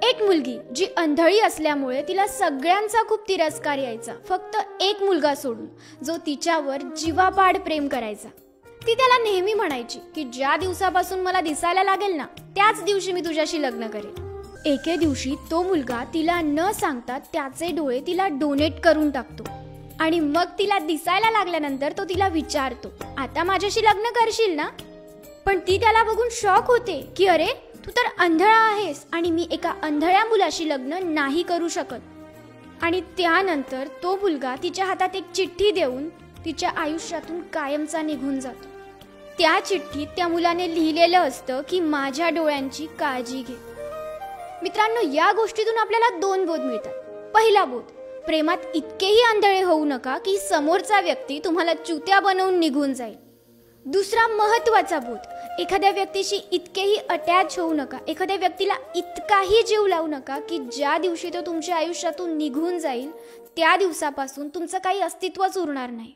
एक मुलगी जी अंधळी असल्यामुळे तिला सगळ्यांचा खूप तिरस्कार यायचा, फक्त एक मुलगा सोडून, जो तिच्यावर जीवापाड प्रेम करायचा. ती त्याला नेहमी म्हणायची की ज्या दिवसापासून मला दिसायला लागेल ना, त्याच दिवशी मी तुझ्याशी लग्न करेन. एके दिवशी तो मुलगा तिला न सांगता त्याचे डोळे तिला डोनेट करून टाकतो आणि मग तिला दिसायला लागल्यानंतर तो तिला विचारतो, आता माझ्याशी लग्न करशील ना? पण ती त्याला बघून शॉक होते की अरे, तू तर अंधळा आहेस आणि मी एका अंधळ्या मुलाशी लग्न नाही करू शकत. आणि त्यानंतर तो मुलगा तिच्या हातात एक चिठ्ठी देऊन तिच्या आयुष्यातून कायमचा निघून जातो. त्या चिठ्ठीत त्या मुलाने लिहिलेलं असतं की माझ्या डोळ्यांची काळजी घे. मित्रांनो, या गोष्टीतून आपल्याला दोन बोध मिळतात. पहिला बोध, प्रेमात इतकेही आंधळे होऊ नका की समोरचा व्यक्ती तुम्हाला चुत्या बनवून निघून जाईल. दुसरा महत्त्वाचा बोध, एखाद्या व्यक्तीशी इतकेही अटॅच होऊ नका, एखाद्या व्यक्तीला इतकाही जीव लावू नका की ज्या दिवशी तो तुमच्या आयुष्यातून निघून जाईल त्या दिवसापासून तुमचं काही अस्तित्वच उरणार नाही.